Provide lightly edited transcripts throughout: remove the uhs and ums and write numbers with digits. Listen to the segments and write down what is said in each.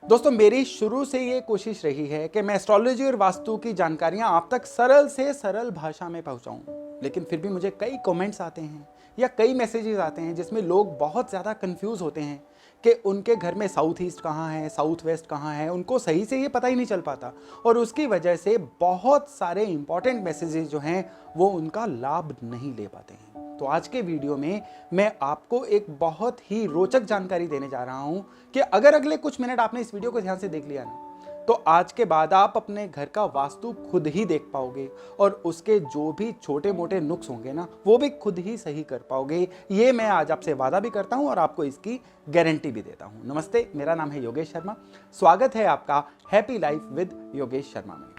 दोस्तों, मेरी शुरू से ये कोशिश रही है कि मैं एस्ट्रोलॉजी और वास्तु की जानकारियां आप तक सरल से सरल भाषा में पहुंचाऊं। लेकिन फिर भी मुझे कई कमेंट्स आते हैं या कई मैसेजेस आते हैं जिसमें लोग बहुत ज़्यादा कंफ्यूज होते हैं कि उनके घर में साउथ ईस्ट कहाँ है, साउथ वेस्ट कहाँ है, उनको सही से ये पता ही नहीं चल पाता और उसकी वजह से बहुत सारे इंपॉर्टेंट मैसेजेस जो हैं वो उनका लाभ नहीं ले पाते हैं। तो आज के वीडियो में मैं आपको एक बहुत ही रोचक जानकारी देने जा रहा हूं कि अगर अगले कुछ मिनट आपने इस वीडियो को ध्यान से देख लिया ना, तो आज के बाद आप अपने घर का वास्तु खुद ही देख पाओगे और उसके जो भी छोटे मोटे नुक्स होंगे ना, वो भी खुद ही सही कर पाओगे। ये मैं आज आपसे वादा भी करता हूं और आपको इसकी गारंटी भी देता हूं। नमस्ते, मेरा नाम है योगेश शर्मा। स्वागत है आपका happy life with Yogesh Sharma में।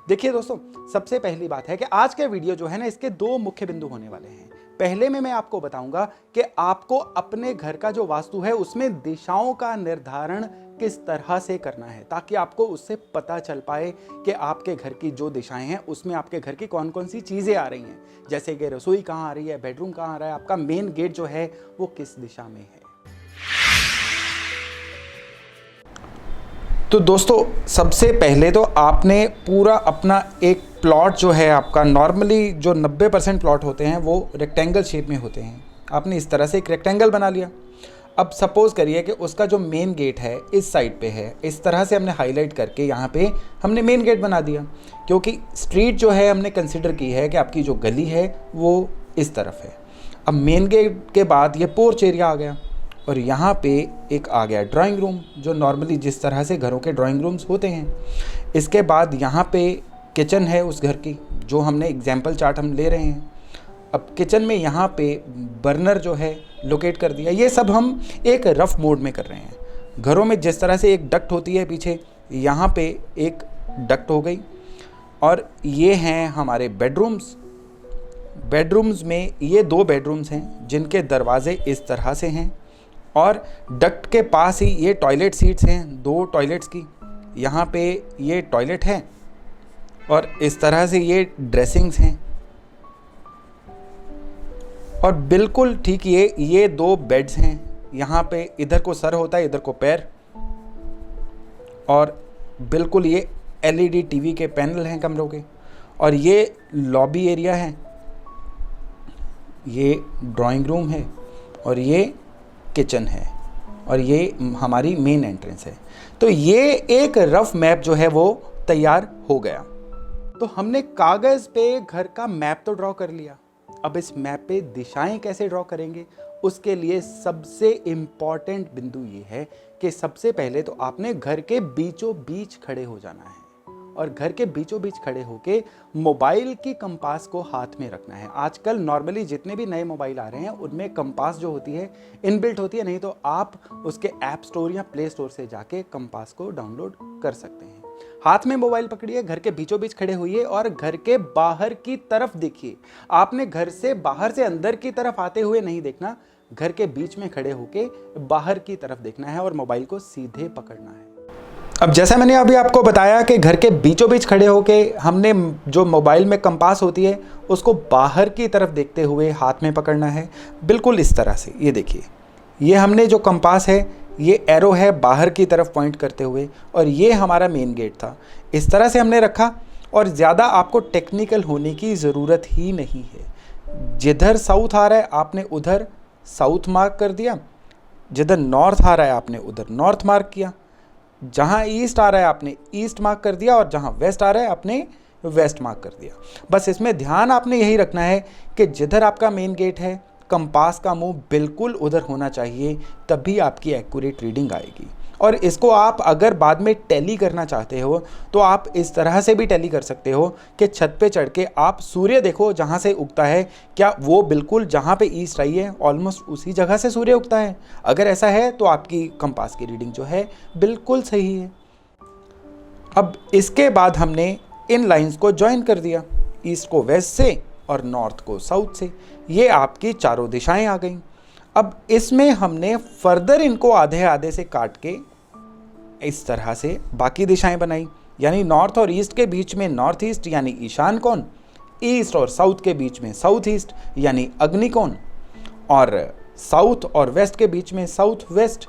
देखिए दोस्तों, सबसे पहली बात है कि आज का वीडियो जो है ना, इसके दो मुख्य बिंदु होने वाले हैं। पहले में मैं आपको बताऊंगा कि आपको अपने घर का जो वास्तु है उसमें दिशाओं का निर्धारण किस तरह से करना है, ताकि आपको उससे पता चल पाए कि आपके घर की जो दिशाएं हैं उसमें आपके घर की कौन कौन सी चीज़ें आ रही हैं। जैसे कि रसोई कहाँ आ रही है, बेडरूम कहाँ आ रहा है, आपका मेन गेट जो है वो किस दिशा में है। तो दोस्तों, सबसे पहले तो आपने पूरा अपना एक प्लॉट जो है आपका, नॉर्मली जो 90% प्लॉट होते हैं वो रेक्टेंगल शेप में होते हैं। आपने इस तरह से एक रेक्टेंगल बना लिया। अब सपोज़ करिए कि उसका जो मेन गेट है इस साइड पे है। इस तरह से हमने हाईलाइट करके यहाँ पे हमने मेन गेट बना दिया, क्योंकि स्ट्रीट जो है हमने कंसिडर की है कि आपकी जो गली है वो इस तरफ है। अब मेन गेट के बाद ये पोर्च एरिया आ गया और यहाँ पे एक आ गया ड्राइंग रूम, जो नॉर्मली जिस तरह से घरों के ड्राइंग रूम्स होते हैं। इसके बाद यहाँ पे किचन है उस घर की, जो हमने एग्जाम्पल चार्ट हम ले रहे हैं। अब किचन में यहाँ पे बर्नर जो है लोकेट कर दिया। ये सब हम एक रफ मोड में कर रहे हैं। घरों में जिस तरह से एक डक्ट होती है पीछे, यहाँ पे एक डक्ट हो गई। और ये हैं हमारे बेडरूम्स। बेडरूम्स में ये 2 बेडरूम्स हैं जिनके दरवाजे इस तरह से हैं और डक्ट के पास ही ये टॉयलेट सीट्स हैं 2 टॉयलेट्स की। यहाँ पे ये टॉयलेट है और इस तरह से ये ड्रेसिंग्स हैं और बिल्कुल ठीक ये 2 बेड्स हैं। यहाँ पे इधर को सर होता है, इधर को पैर, और बिल्कुल ये LED टीवी के पैनल हैं कमरों के। और ये लॉबी एरिया है, ये ड्राइंग रूम है और ये किचन है और ये हमारी मेन एंट्रेंस है। तो ये एक रफ मैप जो है वो तैयार हो गया। तो हमने कागज़ पे घर का मैप तो ड्रॉ कर लिया। अब इस मैप पे दिशाएं कैसे ड्रॉ करेंगे, उसके लिए सबसे इम्पॉर्टेंट बिंदु ये है कि सबसे पहले तो आपने घर के बीचों बीच खड़े हो जाना है और घर के बीचों बीच खड़े होके मोबाइल की कंपास को हाथ में रखना है। आजकल नॉर्मली जितने भी नए मोबाइल आ रहे हैं उनमें कंपास जो होती है इनबिल्ट होती है, नहीं तो आप उसके ऐप स्टोर या प्ले स्टोर से जाके कंपास को डाउनलोड कर सकते हैं। हाथ में मोबाइल पकड़िए, घर के बीचों बीच खड़े होइए और घर के बाहर की तरफ देखिए। आपने घर से बाहर से अंदर की तरफ आते हुए नहीं देखना, घर के बीच में खड़े होके बाहर की तरफ देखना है और मोबाइल को सीधे पकड़ना है। अब जैसा मैंने अभी आपको बताया कि घर के बीचों बीच खड़े होके हमने जो मोबाइल में कंपास होती है उसको बाहर की तरफ देखते हुए हाथ में पकड़ना है, बिल्कुल इस तरह से। ये देखिए, ये हमने जो कंपास है ये एरो है बाहर की तरफ पॉइंट करते हुए और ये हमारा मेन गेट था। इस तरह से हमने रखा और ज़्यादा आपको टेक्निकल होने की ज़रूरत ही नहीं है। जिधर साउथ आ रहा है आपने उधर साउथ मार्क कर दिया, जिधर नॉर्थ आ रहा है आपने उधर नॉर्थ मार्क किया, जहाँ ईस्ट आ रहा है आपने ईस्ट मार्क कर दिया और जहाँ वेस्ट आ रहा है आपने वेस्ट मार्क कर दिया। बस इसमें ध्यान आपने यही रखना है कि जिधर आपका मेन गेट है कंपास का मुंह बिल्कुल उधर होना चाहिए, तभी आपकी एक्यूरेट रीडिंग आएगी। और इसको आप अगर बाद में टैली करना चाहते हो तो आप इस तरह से भी टैली कर सकते हो कि छत पे चढ़ के आप सूर्य देखो जहाँ से उगता है, क्या वो बिल्कुल जहाँ पे ईस्ट आई है ऑलमोस्ट उसी जगह से सूर्य उगता है। अगर ऐसा है तो आपकी कंपास की रीडिंग जो है बिल्कुल सही है। अब इसके बाद हमने इन लाइंस को ज्वाइन कर दिया, ईस्ट को वेस्ट से और नॉर्थ को साउथ से। ये आपकी चारों दिशाएं आ गई। अब इसमें हमने फर्दर इनको आधे आधे से काट के इस तरह से बाकी दिशाएं बनाई, यानी नॉर्थ और ईस्ट के बीच में नॉर्थ ईस्ट यानी ईशान कोण, ईस्ट और साउथ के बीच में साउथ ईस्ट यानी अग्नि कोण, और साउथ और वेस्ट के बीच में साउथ वेस्ट,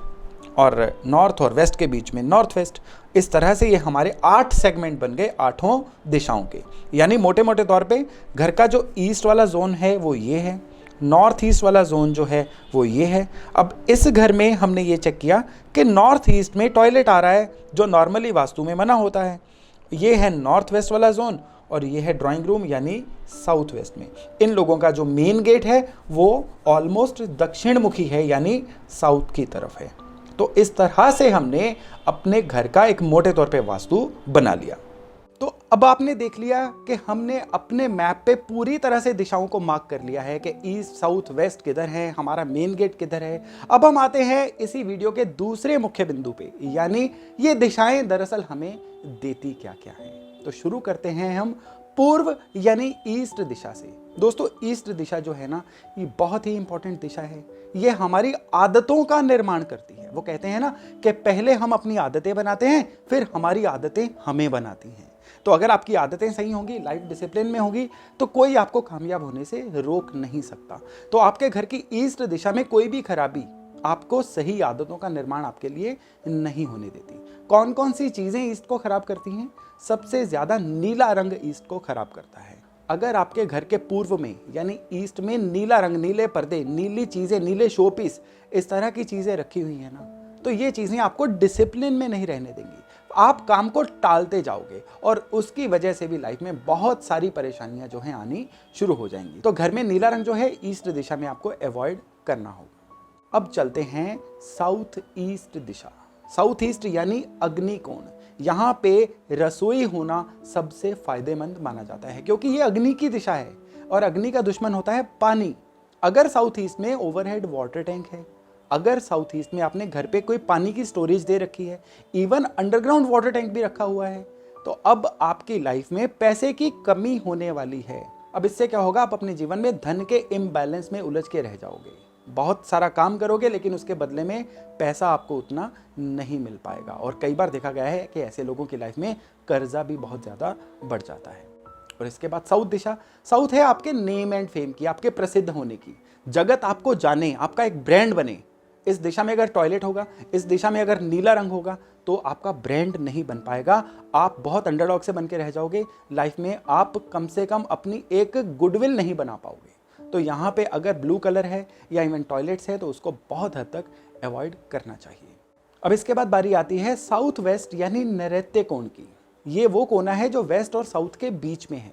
और नॉर्थ और वेस्ट के बीच में नॉर्थ वेस्ट। इस तरह से ये हमारे 8 सेगमेंट बन गए 8 दिशाओं के। यानी मोटे मोटे तौर पे घर का जो ईस्ट वाला जोन है वो ये है, नॉर्थ ईस्ट वाला जोन जो है वो ये है। अब इस घर में हमने ये चेक किया कि नॉर्थ ईस्ट में टॉयलेट आ रहा है, जो नॉर्मली वास्तु में मना होता है। ये है नॉर्थ वेस्ट वाला जोन, और ये है ड्राइंग रूम यानी साउथ वेस्ट में। इन लोगों का जो मेन गेट है वो ऑलमोस्ट दक्षिण मुखी है, यानी साउथ की तरफ है। तो इस तरह से हमने अपने घर का एक मोटे तौर पे वास्तु बना लिया। तो अब आपने देख लिया कि हमने अपने मैप पे पूरी तरह से दिशाओं को मार्क कर लिया है कि ईस्ट साउथ वेस्ट किधर है, हमारा मेन गेट किधर है। अब हम आते हैं इसी वीडियो के दूसरे मुख्य बिंदु पे, यानी ये दिशाएं दरअसल हमें देती क्या क्या है। तो शुरू करते हैं हम पूर्व यानी ईस्ट दिशा से। दोस्तों, ईस्ट दिशा जो है ना, ये बहुत ही इंपॉर्टेंट दिशा है। ये हमारी आदतों का निर्माण करती है। वो कहते हैं ना कि पहले हम अपनी आदतें बनाते हैं, फिर हमारी आदतें हमें बनाती हैं। तो अगर आपकी आदतें सही होंगी, लाइफ डिसिप्लिन में होगी, तो कोई आपको कामयाब होने से रोक नहीं सकता। तो आपके घर की ईस्ट दिशा में कोई भी खराबी आपको सही आदतों का निर्माण आपके लिए नहीं होने देती। कौन कौन सी चीजें ईस्ट को खराब करती हैं? सबसे ज्यादा नीला रंग ईस्ट को खराब करता है। अगर आपके घर के पूर्व में यानी ईस्ट में नीला रंग, नीले पर्दे, नीली चीजें, नीले शोपीस, इस तरह की चीजें रखी हुई है ना, तो ये चीजें आपको डिसिप्लिन में नहीं रहने देंगी। आप काम को टालते जाओगे और उसकी वजह से भी लाइफ में बहुत सारी परेशानियां जो हैं आनी शुरू हो जाएंगी। तो घर में नीला रंग जो है ईस्ट दिशा में आपको अवॉइड करना होगा। अब चलते हैं साउथ ईस्ट दिशा। साउथ ईस्ट यानी अग्नि कोण। यहाँ पे रसोई होना सबसे फायदेमंद माना जाता है, क्योंकि ये अग्नि की दिशा है और अग्नि का दुश्मन होता है पानी। अगर साउथ ईस्ट में ओवरहेड वाटर टैंक है, अगर साउथ ईस्ट में आपने घर पे कोई पानी की स्टोरेज दे रखी है, इवन अंडरग्राउंड वाटर टैंक भी रखा हुआ है, तो अब आपकी लाइफ में पैसे की कमी होने वाली है। अब इससे क्या होगा? आप अपने जीवन में धन के इम्बैलेंस में उलझ के रह जाओगे। बहुत सारा काम करोगे लेकिन उसके बदले में पैसा आपको उतना नहीं मिल पाएगा। और कई बार देखा गया है कि ऐसे लोगों की लाइफ में कर्जा भी बहुत ज़्यादा बढ़ जाता है। और इसके बाद साउथ दिशा। साउथ है आपके नेम एंड फेम की, आपके प्रसिद्ध होने की, जगत आपको जाने, आपका एक ब्रांड बने। इस दिशा में अगर टॉयलेट होगा, इस दिशा में अगर नीला रंग होगा, तो आपका ब्रांड नहीं बन पाएगा। आप बहुत अंडरडॉग से बन के रह जाओगे। लाइफ में आप कम से कम अपनी एक गुडविल नहीं बना पाओगे। तो यहाँ पे अगर ब्लू कलर है या इवन टॉयलेट्स है तो उसको बहुत हद तक अवॉइड करना चाहिए। अब इसके बाद बारी आती है साउथ वेस्ट यानी नैऋत्य कोण की। ये वो कोना है जो वेस्ट और साउथ के बीच में है।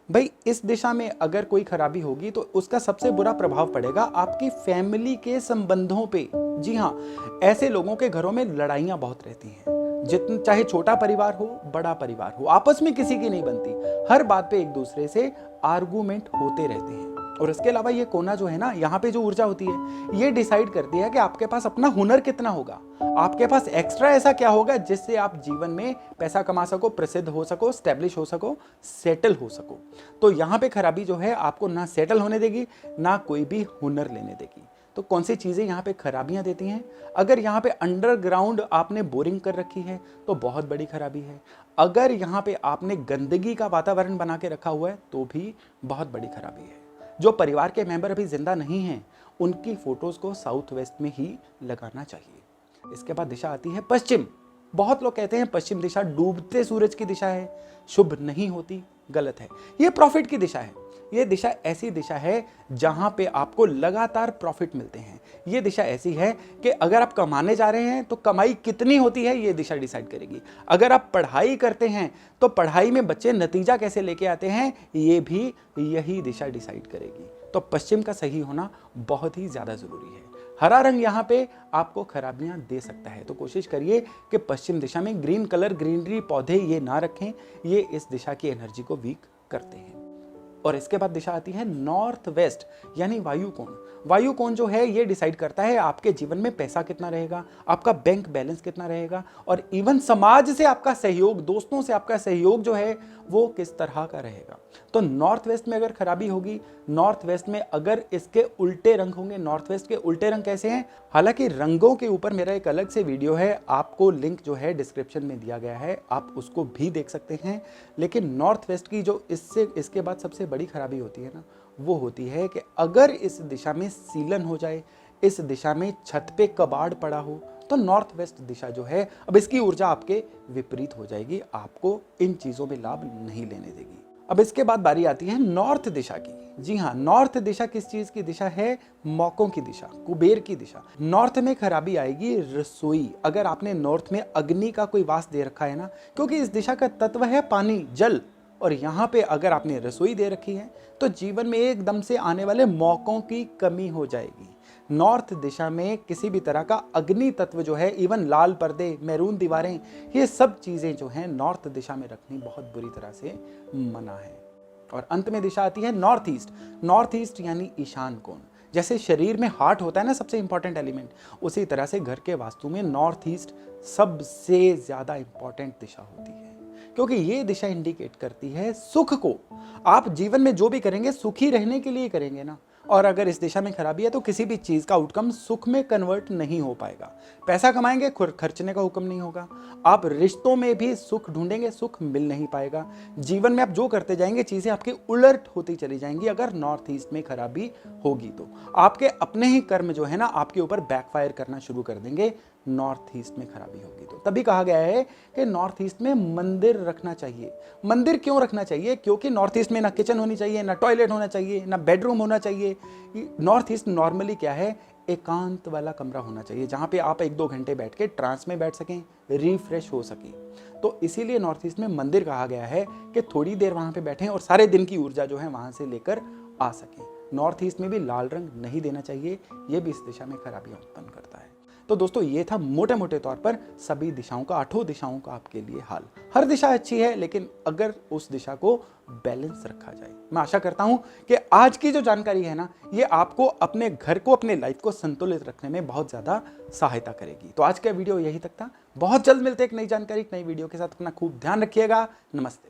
भाई, इस दिशा में अगर कोई खराबी होगी तो उसका सबसे बुरा प्रभाव पड़ेगा आपकी फैमिली के संबंधों पे। जी हाँ, ऐसे लोगों के घरों में लड़ाइयाँ बहुत रहती हैं। जितना चाहे छोटा परिवार हो, बड़ा परिवार हो, आपस में किसी की नहीं बनती। हर बात पे एक दूसरे से आर्गूमेंट होते रहते हैं। और इसके अलावा ये कोना जो है ना, यहाँ पे जो ऊर्जा होती है, ये डिसाइड करती है कि आपके पास अपना हुनर कितना होगा, आपके पास एक्स्ट्रा ऐसा क्या होगा जिससे आप जीवन में पैसा कमा सको, प्रसिद्ध हो सको, स्टैब्लिश हो सको, सेटल हो सको। तो यहाँ पे खराबी जो है आपको ना सेटल होने देगी, ना कोई भी हुनर लेने देगी। तो कौन सी चीज़ें यहाँ पे खराबियाँ देती हैं? अगर यहाँ पे अंडरग्राउंड आपने बोरिंग कर रखी है तो बहुत बड़ी खराबी है। अगर यहाँ पे आपने गंदगी का वातावरण बना के रखा हुआ है तो भी बहुत बड़ी खराबी है। जो परिवार के मेंबर अभी जिंदा नहीं हैं, उनकी फोटोज को साउथ वेस्ट में ही लगाना चाहिए। इसके बाद दिशा आती है पश्चिम। बहुत लोग कहते हैं पश्चिम दिशा डूबते सूरज की दिशा है, शुभ नहीं होती, गलत है। ये प्रॉफिट की दिशा है। ये दिशा ऐसी दिशा है जहां पे आपको लगातार प्रॉफिट मिलते हैं। ये दिशा ऐसी है कि अगर आप कमाने जा रहे हैं तो कमाई कितनी होती है ये दिशा डिसाइड करेगी। अगर आप पढ़ाई करते हैं तो पढ़ाई में बच्चे नतीजा कैसे लेके आते हैं ये भी यही दिशा डिसाइड करेगी। तो पश्चिम का सही होना बहुत ही ज्यादा जरूरी है। हरा रंग यहाँ पे आपको खराबियां दे सकता है, तो कोशिश करिए कि पश्चिम दिशा में ग्रीन कलर, ग्रीनरी, पौधे ये ना रखें। ये इस दिशा की एनर्जी को वीक करते हैं। और इसके बाद दिशा आती है नॉर्थ वेस्ट यानी वायु कोण। वायु कोण जो है ये डिसाइड करता है आपके जीवन में पैसा कितना रहेगा, आपका बैंक बैलेंस कितना रहेगा, और इवन समाज से आपका सहयोग, दोस्तों से आपका सहयोग जो है वो किस तरह का रहेगा। तो नॉर्थ वेस्ट में अगर खराबी होगी, नॉर्थ वेस्ट में अगर इसके उल्टे रंग होंगे, नॉर्थ वेस्ट के उल्टे रंग कैसे हैं, हालांकि रंगों के ऊपर मेरा एक अलग से वीडियो है, आपको लिंक जो है डिस्क्रिप्शन में दिया गया है, आप उसको भी देख सकते हैं। लेकिन नॉर्थ वेस्ट की जो इसके बाद सबसे बड़ी खराबी होती है ना, वो होती है कि अगर इस दिशा में सीलन हो जाए, इस दिशा में छत पे कबाड़ पड़ा हो तो नॉर्थ वेस्ट दिशा जो है अब इसकी ऊर्जा आपके विपरीत हो जाएगी, आपको इन चीजों में लाभ नहीं लेने देगी। अब इसके बाद बारी आती है नॉर्थ दिशा की। जी हाँ, नॉर्थ दिशा किस चीज की दिशा है? मौकों की दिशा, कुबेर की दिशा। नॉर्थ में खराबी आएगी रसोई, अगर आपने नॉर्थ में अग्नि का कोई वास दे रखा है ना, क्योंकि इस दिशा का तत्व है पानी, जल, और यहाँ पे अगर आपने रसोई दे रखी है तो जीवन में एकदम से आने वाले मौकों की कमी हो जाएगी। नॉर्थ दिशा में किसी भी तरह का अग्नि तत्व जो है, इवन लाल पर्दे, मैरून दीवारें, ये सब चीजें जो हैं नॉर्थ दिशा में रखनी बहुत बुरी तरह से मना है। और अंत में दिशा आती है नॉर्थ ईस्ट। नॉर्थ ईस्ट यानी ईशान कोण। जैसे शरीर में हार्ट होता है ना सबसे इंपॉर्टेंट एलिमेंट, उसी तरह से घर के वास्तु में नॉर्थ ईस्ट सबसे ज्यादा इंपॉर्टेंट दिशा होती है, क्योंकि ये दिशा इंडिकेट करती है सुख को। आप जीवन में जो भी करेंगे सुखी रहने के लिए करेंगे ना, और अगर इस दिशा में खराबी है तो किसी भी चीज का आउटकम सुख में कन्वर्ट नहीं हो पाएगा। पैसा कमाएंगे, खर्चने का हुक्म नहीं होगा। आप रिश्तों में भी सुख ढूंढेंगे, सुख मिल नहीं पाएगा। जीवन में आप जो करते जाएंगे चीजें आपकी उलट होती चली जाएंगी अगर नॉर्थ ईस्ट में खराबी होगी तो। आपके अपने ही कर्म जो है ना आपके ऊपर बैकफायर करना शुरू कर देंगे नॉर्थ ईस्ट में खराबी होगी तो। तभी कहा गया है कि नॉर्थ ईस्ट में मंदिर रखना चाहिए। मंदिर क्यों रखना चाहिए? क्योंकि नॉर्थ ईस्ट में ना किचन होनी चाहिए, ना टॉयलेट होना चाहिए, ना बेडरूम होना चाहिए। नॉर्थ ईस्ट नॉर्मली क्या है, एकांत वाला कमरा होना चाहिए जहां पे आप 1-2 घंटे बैठ के ट्रांस में बैठ सकें, रिफ्रेश हो सके। तो इसीलिए नॉर्थ ईस्ट में मंदिर कहा गया है कि थोड़ी देर वहां पे बैठें और सारे दिन की ऊर्जा जो है वहां से लेकर आ सके। नॉर्थ ईस्ट में भी लाल रंग नहीं देना चाहिए, यह भी इस दिशा में खराबियां उत्पन्न करता है। तो दोस्तों ये था मोटे मोटे तौर पर सभी दिशाओं का, 8 दिशाओं का आपके लिए हाल। हर दिशा अच्छी है, लेकिन अगर उस दिशा को बैलेंस रखा जाए। मैं आशा करता हूं कि आज की जो जानकारी है ना, ये आपको अपने घर को, अपने लाइफ को संतुलित रखने में बहुत ज्यादा सहायता करेगी। तो आज का वीडियो यही तक था। बहुत जल्द मिलते हैं एक नई जानकारी, एक नई वीडियो के साथ। अपना खूब ध्यान रखिएगा। नमस्ते।